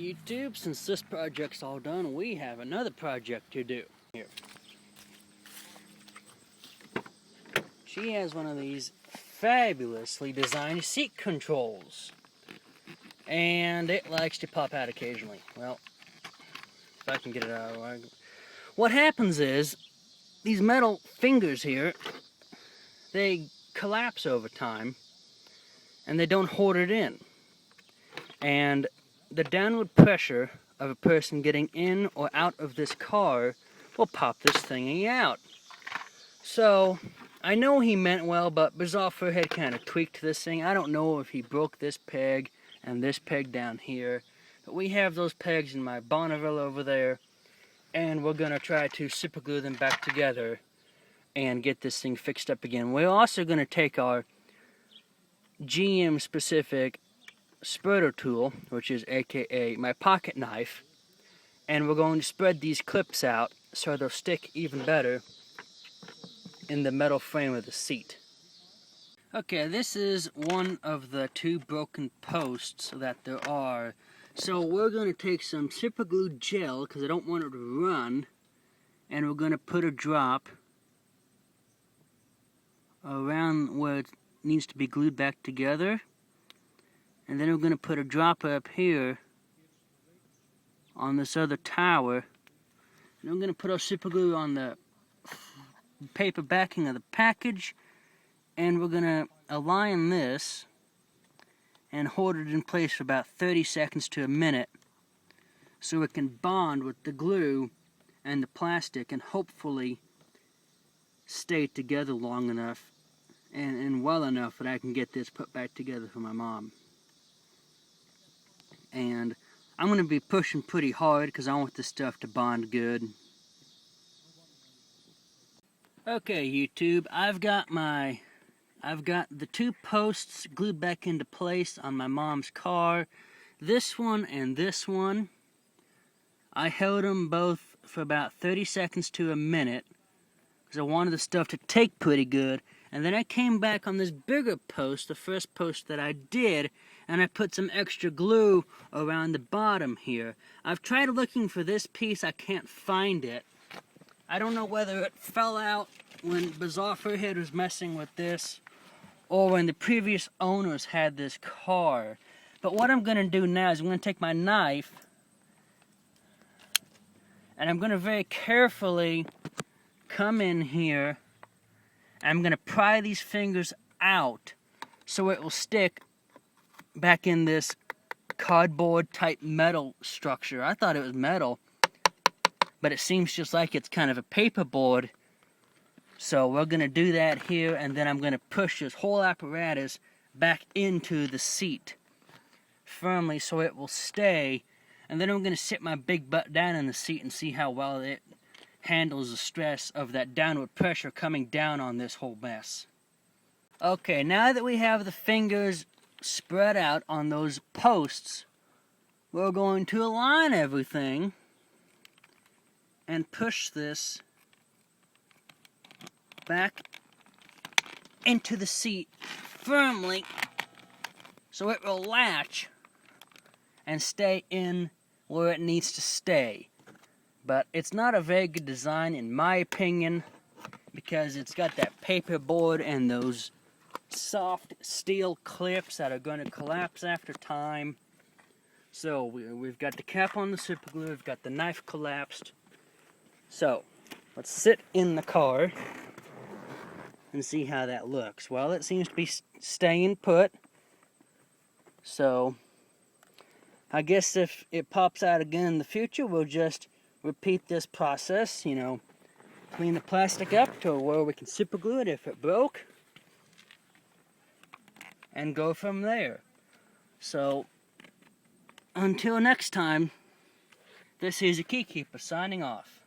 YouTube, since this project's all done, we have another project to do. Here. She has one of these fabulously designed seat controls. And it likes to pop out occasionally. Well, if I can get it out of the way. What happens is, these metal fingers here, they collapse over time, and they don't hold it in. And the downward pressure of a person getting in or out of this car will pop this thingy out. So, I know he meant well, but Bizarre Furhead kind of tweaked this thing. I don't know if he broke this peg and this peg down here. But we have those pegs in my Bonneville over there, and we're going to try to super glue them back together and get this thing fixed up again. We're also going to take our GM specific spreader tool, which is aka my pocket knife, and we're going to spread these clips out so they'll stick even better in the metal frame of the seat. Okay, this is one of the two broken posts that there are. So we're going to take some super glue gel, because I don't want it to run, and we're going to put a drop around where it needs to be glued back together. And then we're going to put a drop up here on this other tower. And I'm going to put our super glue on the paper backing of the package. And we're going to align this and hold it in place for about 30 seconds to a minute so it can bond with the glue and the plastic and hopefully stay together long enough and well enough that I can get this put back together for my mom. And I'm going to be pushing pretty hard because I want this stuff to bond good. Okay, YouTube, I've got the two posts glued back into place on my mom's car. This one and this one. I held them both for about 30 seconds to a minute because I wanted the stuff to take pretty good. And then I came back on this bigger post, the first post that I did, and I put some extra glue around the bottom here. I've tried looking for this piece, I can't find it. I don't know whether it fell out when Bizarre Furhead was messing with this, or when the previous owners had this car. But what I'm going to do now is I'm going to take my knife, and I'm going to very carefully come in here. I'm going to pry these fingers out so it will stick back in this cardboard type metal structure. I thought it was metal, but it seems just like it's kind of a paper board. So we're going to do that here, and then I'm going to push this whole apparatus back into the seat firmly so it will stay. And then I'm going to sit my big butt down in the seat and see how well it handles the stress of that downward pressure coming down on this whole mess. Okay, now that we have the fingers spread out on those posts, we're going to align everything and push this back into the seat firmly so it will latch and stay in where it needs to stay. But it's not a very good design in my opinion because it's got that paper board and those soft steel clips that are going to collapse after time. So we've got the cap on the super glue, we've got the knife collapsed. So let's sit in the car and see how that looks. Well, it seems to be staying put. So I guess if it pops out again in the future, we'll just repeat this process, you know, clean the plastic up to where we can super glue it if it broke, and go from there. So, until next time, this is a Keykeeper signing off.